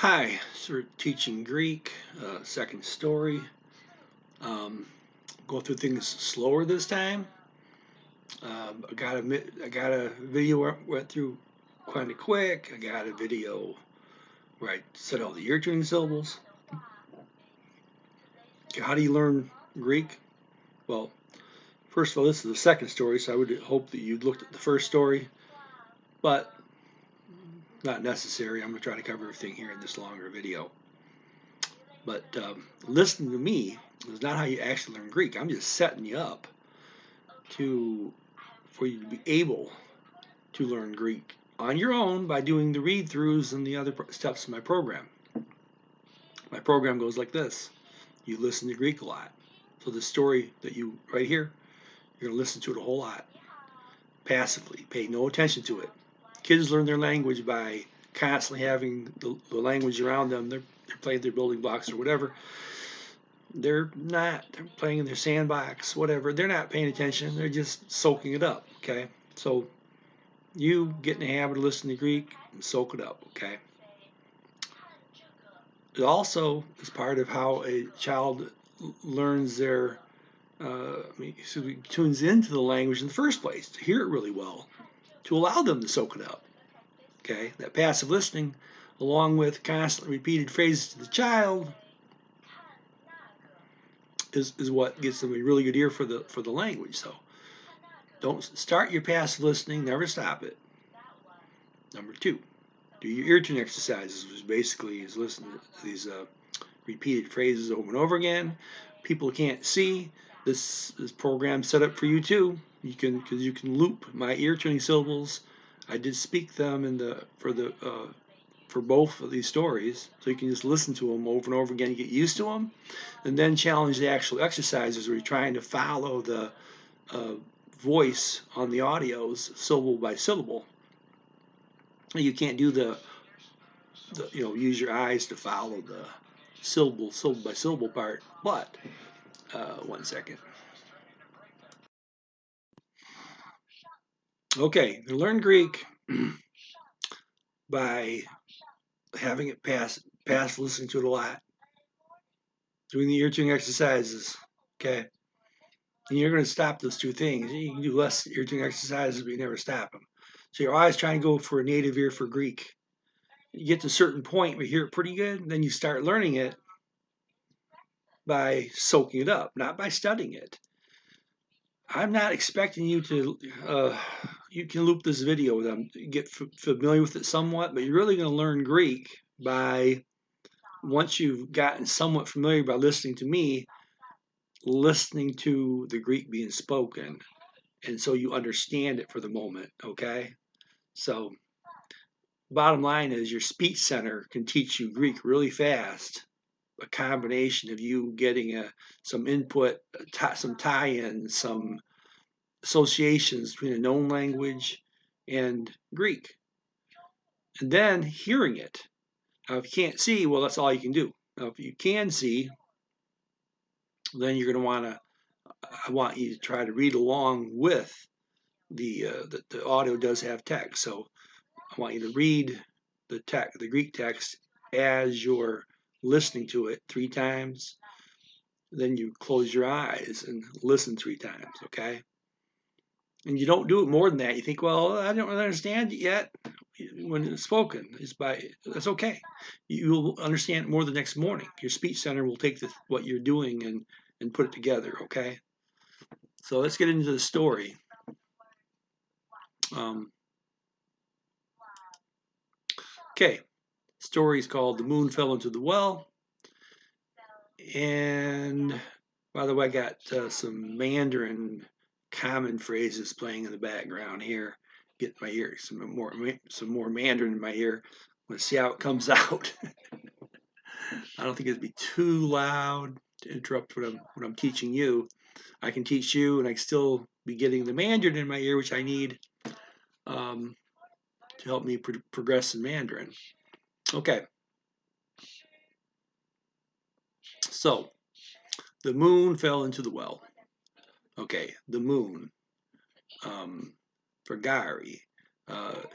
Hi, so we're teaching Greek, second story. Um, go through things slower this time. I got a video I went through kind of quick. I got a video where I said all the ear tuning syllables. How do you learn Greek? Well, first of all, this is the second story, so I would hope that you'd looked at the first story, but not necessary. I'm going to try to cover everything here in this longer video. But listening to me is not how you actually learn Greek. I'm just setting you up for you to be able to learn Greek on your own by doing the read-throughs and the other steps of my program. My program goes like this. You listen to Greek a lot. So the story that you right here, you're going to listen to it a whole lot. Passively. Pay no attention to it. Kids learn their language by constantly having the language around them. They're playing their building blocks or whatever. They're playing in their sandbox, whatever. They're not paying attention. They're just soaking it up, okay? So you get in the habit of listening to Greek and soak it up, okay? It also is part of how a child learns tunes into the language in the first place, to hear it really well, to allow them to soak it up, okay? That passive listening, along with constantly repeated phrases to the child, is what gets them a really good ear for the language. So don't start your passive listening, never stop it. Number 2, do your ear tuning exercises, which basically is listen to these repeated phrases over and over again. People can't see this program set up for you too. You can loop my ear tuning syllables. I did speak them for both of these stories, so you can just listen to them over and over again, get used to them, and then challenge the actual exercises where you're trying to follow the voice on the audios syllable by syllable. You can't do use your eyes to follow the syllable by syllable part, but 1 second. Okay, you learn Greek by having it pass listening to it a lot, doing the ear tuning exercises, okay? And you're going to stop those 2 things. You can do less ear tuning exercises, but you never stop them. So you're always trying to go for a native ear for Greek. You get to a certain point where you hear it pretty good, and then you start learning it by soaking it up, not by studying it. I'm not expecting you to, you can loop this video with them, get familiar with it somewhat, but you're really going to learn Greek by, once you've gotten somewhat familiar by listening to me, listening to the Greek being spoken. And so you understand it for the moment, okay? So bottom line is your speech center can teach you Greek really fast. A combination of you getting some input, some tie-in, some associations between a known language and Greek. And then hearing it. Now, if you can't see, well, that's all you can do. Now, if you can see, then you're going to I want you to try to read along with the audio does have text. So I want you to read the Greek text as you're listening to it 3 times. Then you close your eyes and listen 3 times, okay? And you don't do it more than that. You think, well, I don't really understand it yet. When it's spoken, that's okay. You'll understand it more the next morning. Your speech center will take what you're doing and put it together, okay? So let's get into the story. Okay, story is called The Moon Fell into the Well. And by the way, I got some Mandarin common phrases playing in the background here. Get my ear some more Mandarin in my ear. Let's see how it comes out. I don't think it'd be too loud to interrupt what I'm teaching you. I can teach you, and I can still be getting the Mandarin in my ear, which I need to help me progress in Mandarin. Okay. So, the moon fell into the well. Okay, the moon. For Gary,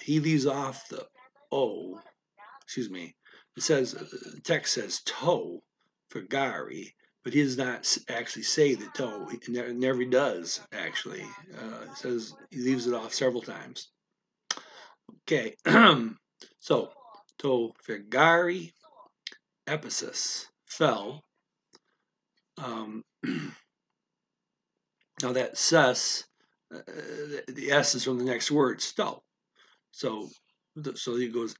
he leaves off the O, it says, the text says toe for Gary, but he does not actually say the toe. He never does, actually. It says he leaves it off several times. Okay, so to Gary, episis, fell. Now that sus, the S is from the next word, stow. So it goes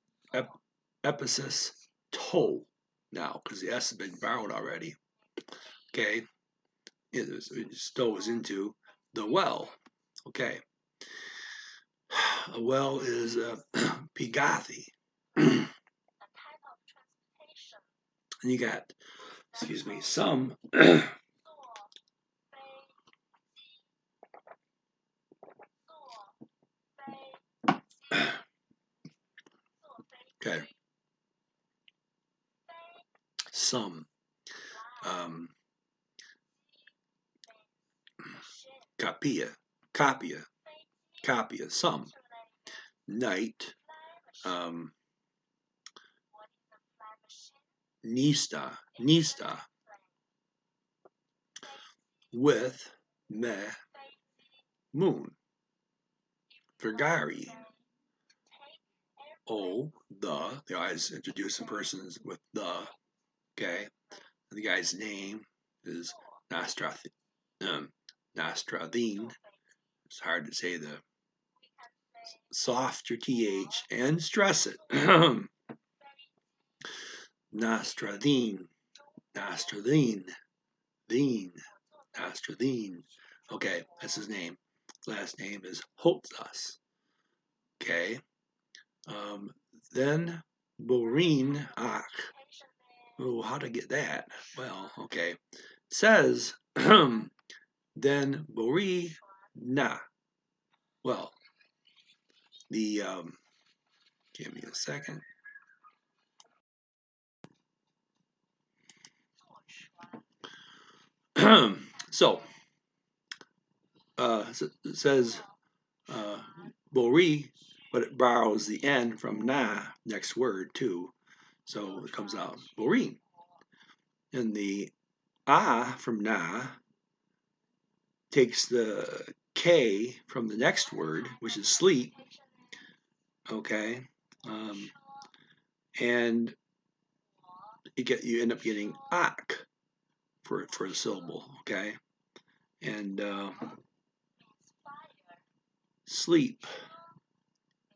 episis, toe now, because the S has been borrowed already. Okay, it stows into the well. Okay, a well is pigathi. And you got, excuse me, some. Okay, some. Copia, some. Night, nista, with, me, moon. Vergari, they always introduce the persons with the, okay? And the guy's name is Nostradine. It's hard to say the softer TH and stress it. Nostradine. Okay, that's his name. Last name is Holtzas. Okay. Then Boreen Ach. Oh, how to get that? Well, okay. It says then Bori Na. Well, the give me a second. So it says Bori, but it borrows the N from Na, next word too. So it comes out Boreen. And the Ah from Na takes the K from the next word, which is sleep. Okay. And you end up getting ak for the syllable. Okay. And sleep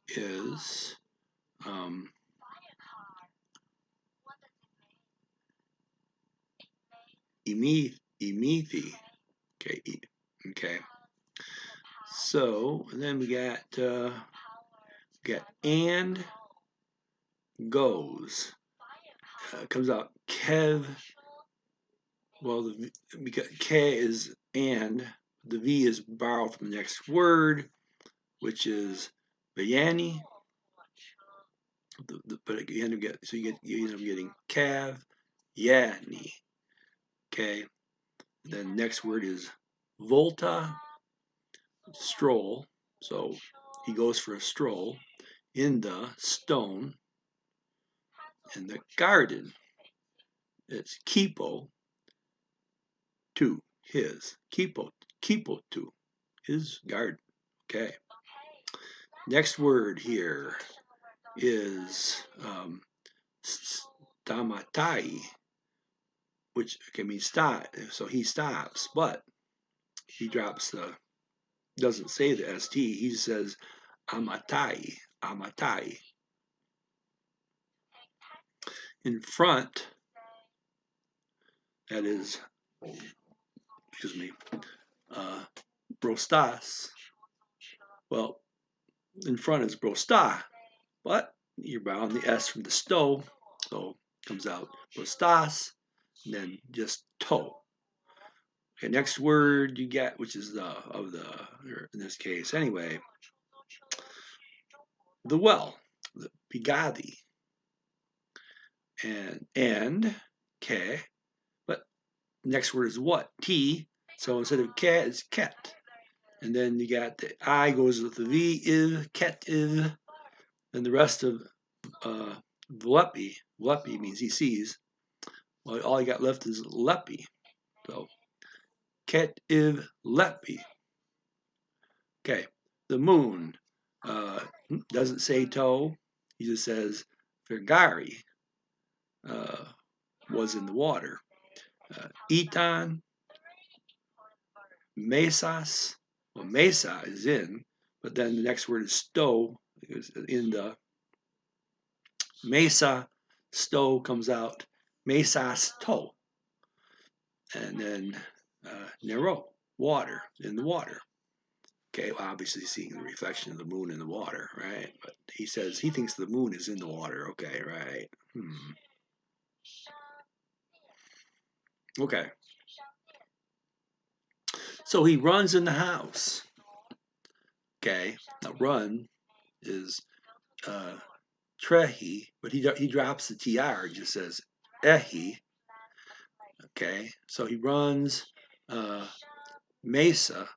is Emithi. Okay. So and then we got and goes. Comes out kev. Well, because K is and, the V is borrowed from the next word, which is Bayani. But you end up getting Cav, Yani. Okay. Then the next word is Volta, stroll. So he goes for a stroll in the stone, in the garden. It's Kipo to his. Kipo to his garden. Okay. Next word here is stamatai, which can mean stop. So he stops, but he drops doesn't say the ST. He says amatai. In front, that is, excuse me, brostas. Well, in front is brosta, but you're bound the S from the stove, so it comes out brostas, and then just toe. Okay, next word you get, which is in this case anyway, the well, the pigadi, and ke, but next word is what? T, so instead of ke, it's ket. And then you got the I goes with the V, iv, ket, iv, and the rest of Vlepi. Vlepi means he sees. Well, all he got left is lepi. So, ketiv lepi. Okay, the moon doesn't say toe. He just says Fergari was in the water. Eton, mesas. Well, mesa is in, but then the next word is sto. Is in the mesa, sto comes out. Mesas to. And then Nero, water, in the water. Okay, well, obviously seeing the reflection of the moon in the water, right? But he says he thinks the moon is in the water. Okay, right. Okay. So he runs in the house. Okay, now run is trehi, but he drops the tr. He just says ehi. Okay, so he runs. Mesa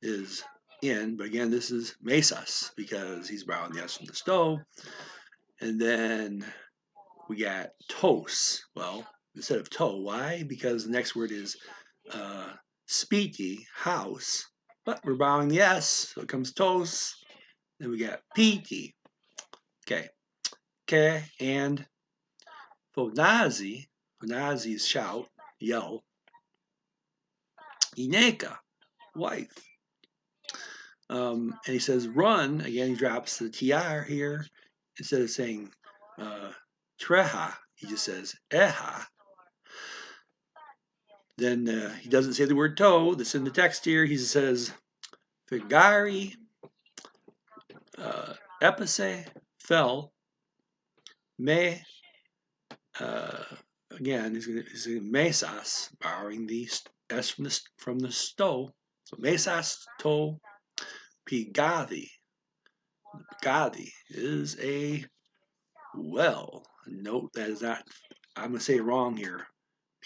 is in, but again, this is mesas because he's borrowing the S from the stove. And then we got tos. Well, instead of toe, why? Because the next word is spiti, house. But we're borrowing the S, so it comes tos. Then we got piti. Okay. Ke and fonazi. Fonazi is shout, yell. Ineka, wife. And he says run. Again, he drops the tr here. Instead of saying treha, he just says eha. Then he doesn't say the word toe that's in the text here. He says figari, epise, fell, me. Again, he's going to mesas, borrowing the s from the sto. So mesas to pigadi. Pigadi is a well. Note that is not. I'm going to say it wrong here.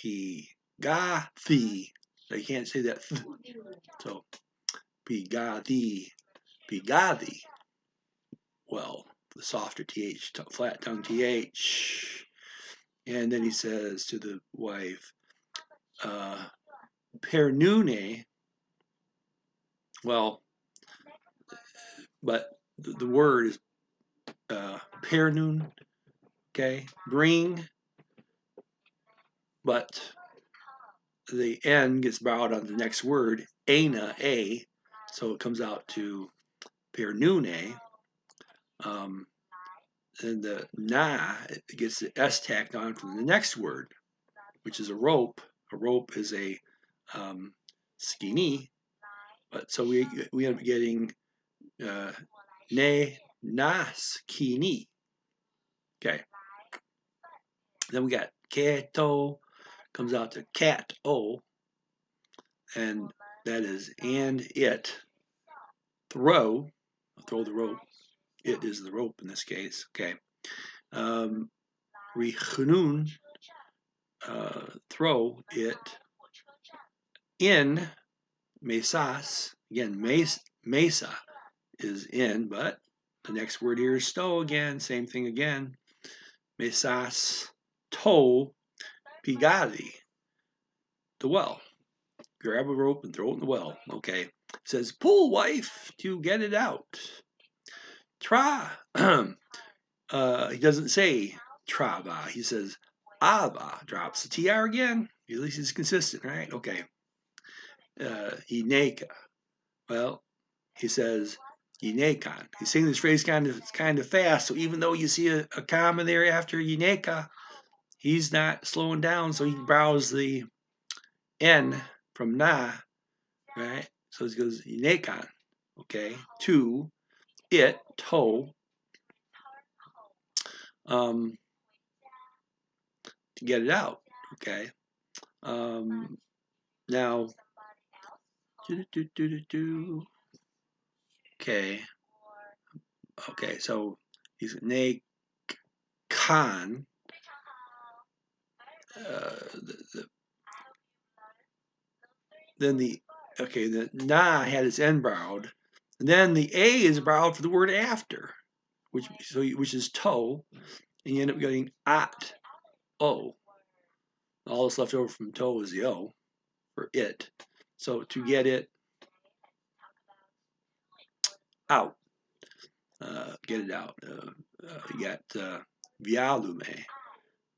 Pigadi. You can't say that. So pigadi. Pigadi. Well, the softer th, flat tongue th. And then he says to the wife, pernune. Well, but the word is pernun. Okay, bring. But the N gets borrowed on the next word, ana, a. So it comes out to pernune. And the na, it gets the S tacked on from the next word, which is a rope. A rope is a skinny, but so we end up getting ne, nas, kini. Okay. Then we got keto, comes out to cat o, and that is and it. Throw the rope. It is the rope in this case. Okay. Richunun, throw it. In mesas, again, mesa is in, but the next word here is sto again, same thing again. Mesas to pigadi, the well. Grab a rope and throw it in the well. Okay. It says, pull, wife, to get it out. Tra. He doesn't say trava. He says ava. Drops the tr again. At least it's consistent, right? Okay. Ineka. Well, he says Yinekan. He's saying this phrase kind of fast, so even though you see a comma there after Yineka, he's not slowing down, so he borrows the N from na, right? So he goes Yinekan, okay, to it, to, to get it out, okay. Now, okay, so he's ne kan. Then the na had its n borrowed, and then the a is borrowed for the word after, which is to, and you end up getting at o. All that's left over from to is the o for it. So to get it out, get it out. You got vialume.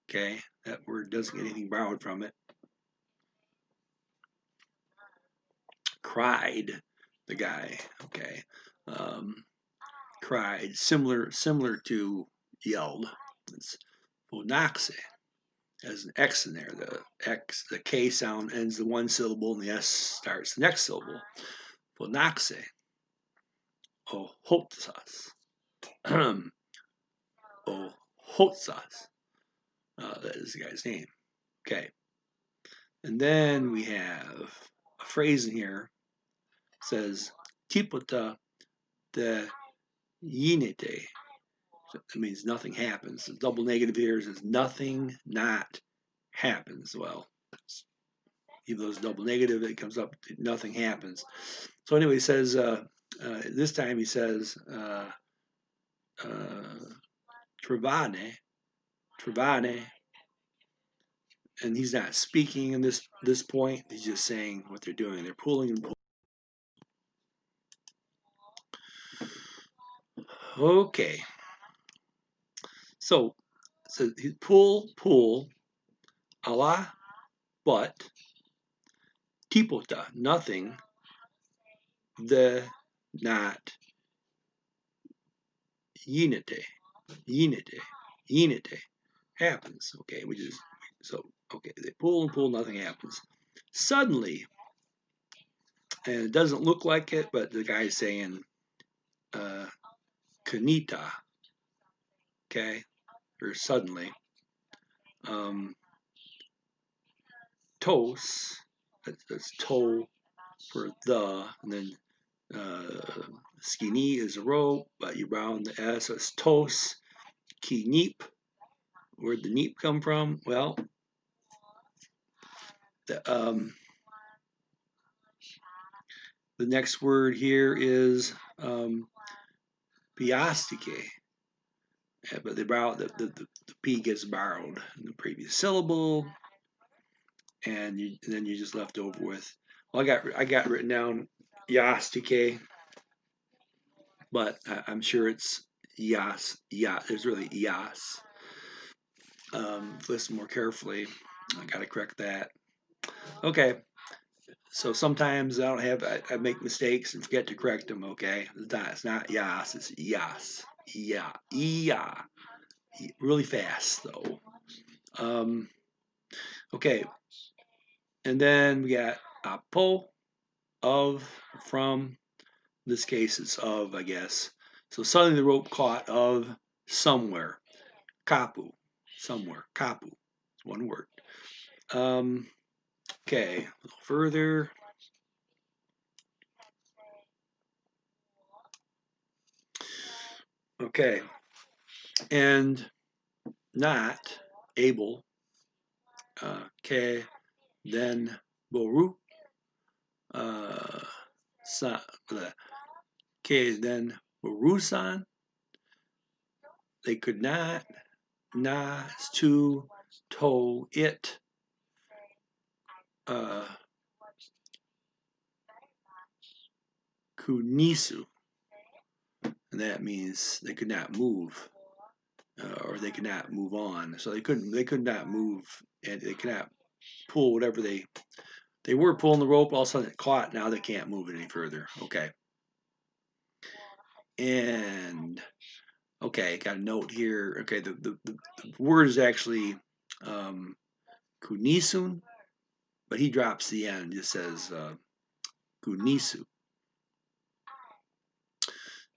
Okay, that word doesn't get anything borrowed from it. Cried, the guy. Okay, cried, similar to yelled. It's phonaxe. Has an X in there. The K sound ends the one syllable, and the S starts the next syllable. Phonaxe. O hotsas. O hotsas. That is the guy's name. Okay. And then we have a phrase in here. It says tipota de yinete. So that means nothing happens. The double negative here says nothing not happens. Well, even though it's double negative, it comes up, nothing happens. So anyway, he says, this time he says, Travane, and he's not speaking in this point. He's just saying what they're doing. They're pulling and pulling. Okay. So pull, ala, but, tipota, nothing, the, not, yinete, happens. Okay, okay, they pull and pull, nothing happens. Suddenly, and it doesn't look like it, but the guy's saying, kanita, okay, or suddenly. Tos, that's toe for the, and then skinny is a rope, but you round the S, so it's tos. Ki neep, where'd the neep come from? Well, the next word here is piastike, but they borrow the P gets borrowed in the previous syllable, and then you're just left over with. Well, I got written down yastike, but I'm sure it's yas. Yeah, there's really yas. Listen more carefully. I got to correct that. Okay. So sometimes I make mistakes and forget to correct them. Okay, it's not yas, it's yas, yeah, really fast though. Okay, and then we got apo, of, from. In this case, it's of, I guess. So suddenly the rope caught of somewhere. Kapu, somewhere. Kapu, it's one word. Okay, a little further. Okay, and not able, ke, then boru, ke, then borusan. They could not, na is to, it, kunisu, and that means they could not move, or they could not move on. So they could not move, and they could not pull whatever they were pulling the rope. All of a sudden it caught. Now they can't move it any further. Okay, and okay, got a note here. Okay, the word is actually kunisun, but he drops the end. Just says kunisu.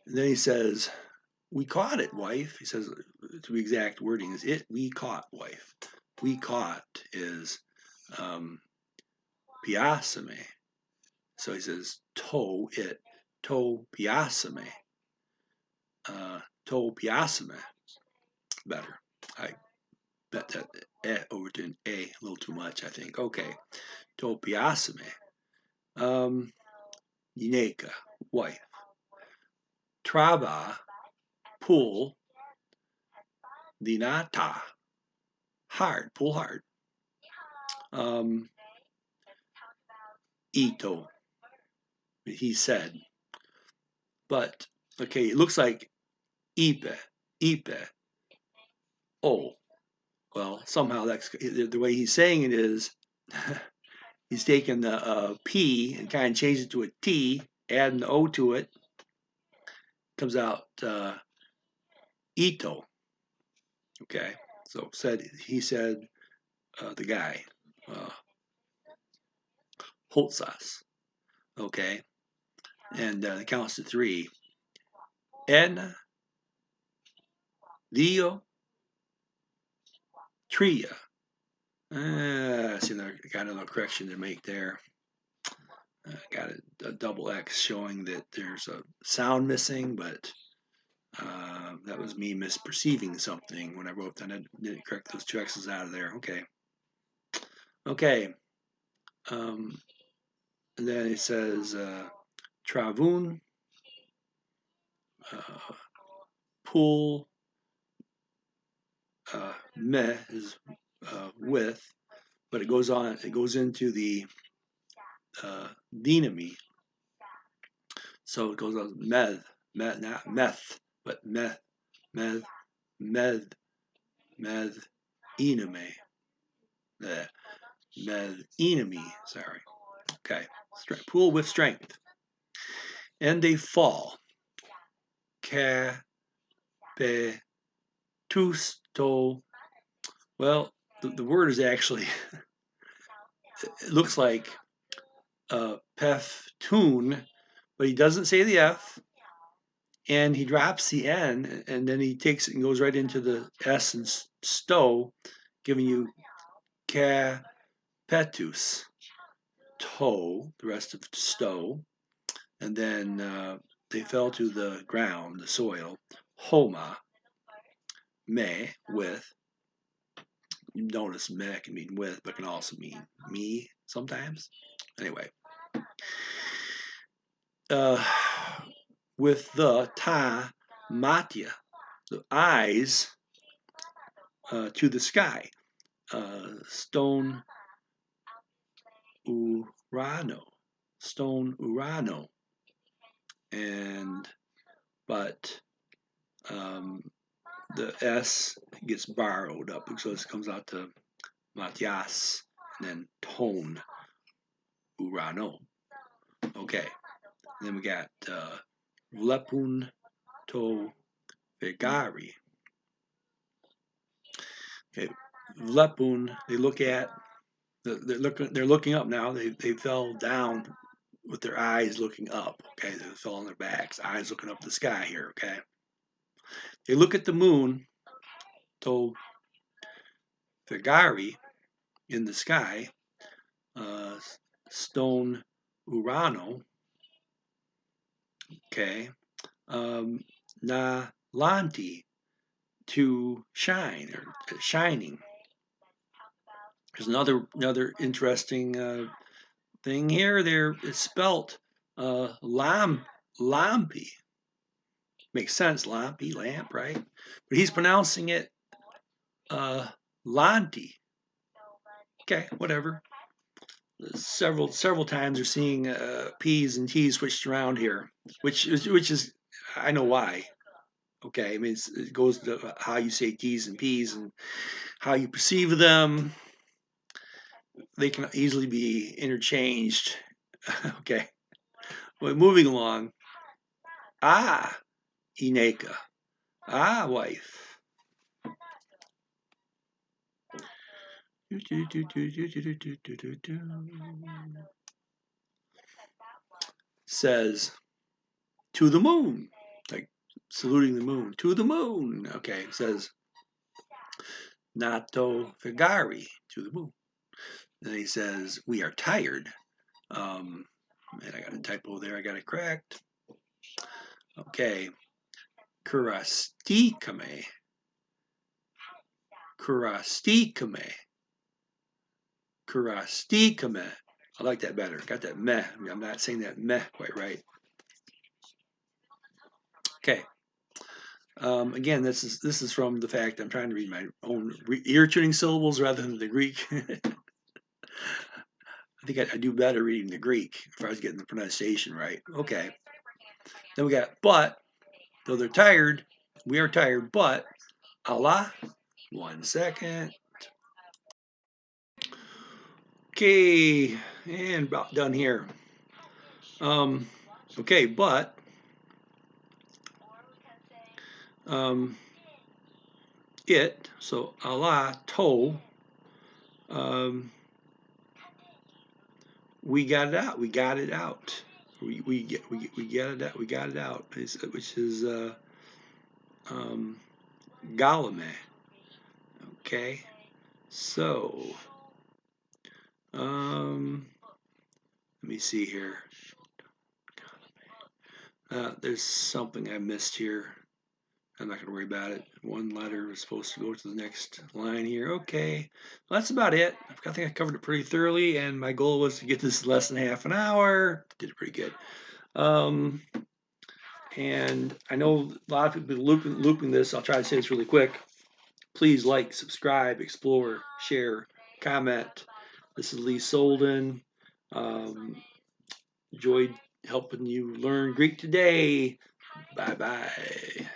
And then he says, "We caught it, wife." He says, to be exact wording is it. We caught, wife. We caught is piasame. So he says, it. To piasame. To piasame. Better. I bet that over to an a little too much, I think. Okay. To piasame. Yineka, wife. Traba, pull. dinata. Hard, pull hard. Ito, he said. But, okay, it looks like ipe, ipe. Oh, well, somehow that's the way he's saying it is. He's taking the P and kind of changed it to a T, adding the O to it. Comes out Ito. Okay, so he said the guy Holtzas. Okay, and it counts to 3. En Dio Tria. See, got another correction to make there. Got a double X showing that there's a sound missing, but that was me misperceiving something when I wrote that. I didn't correct those 2 X's out of there. Okay. Okay. And then it says Travun, pool, meh is with, but it goes on. It goes into the dynami. So it goes on meth, not meth, but meth, meth, enemy. Enemy, sorry. Okay. Pool with strength. And they fall. Tusto. Well, the word is actually, it looks like Peftun, but he doesn't say the F, and he drops the N, and then he takes it and goes right into the S and sto, giving you capetus, toe, the rest of sto, and then they fell to the ground, the soil, homa, me, with. You notice me can mean with, but can also mean me sometimes. Anyway. With the ta matya, the eyes to the sky. Stone Urano. Stone Urano. And, but the S gets borrowed up, so it comes out to Matias, and then tone Urano. Okay. And then we got Lepun to Vegari. Okay, Lepun, they look at, they're looking up now. They fell down with their eyes looking up. Okay, they fell on their backs, eyes looking up the sky here. Okay, they look at the moon, to Vegari, in the sky, stone Urano. Okay, na lanti, to shine or shining. There's another interesting thing here. There it's spelt lampi. Makes sense, lampi, lamp, right? But he's pronouncing it lanti. Okay, whatever. Several times you're seeing P's and T's switched around here, which is I know why. Okay, I mean it goes to how you say T's and P's and how you perceive them. They can easily be interchanged. Okay, well, moving along. Ineka. Wife. Says to the moon, like saluting the moon. To the moon. Okay, it says Nato Figari, to the moon. Then he says we are tired. And I got a typo there. I got it correct. Okay, Kurastikame. Kurastikame. Kurastikame. I like that better. Got that meh. I'm not saying that meh quite right. Okay. Again, this is from the fact I'm trying to read my own ear tuning syllables rather than the Greek. I think I do better reading the Greek if I was getting the pronunciation right. Okay. Then we got but, though they're tired, we are tired, but Allah. 1 second. Okay, and about done here. Okay, but it, so Allah told, we got it out. We got it out. We get it out. We got it out. Which is Galame. Okay, so let me see here. There's something I missed here. I'm not going to worry about it. One letter is supposed to go to the next line here. Okay, well, that's about it. I think I covered it pretty thoroughly, and my goal was to get this less than half an hour. Did it pretty good. And I know a lot of people have been looping this. I'll try to say this really quick. Please like, subscribe, explore, share, comment. This is Lee Solden. Enjoyed helping you learn Greek today. Bye-bye.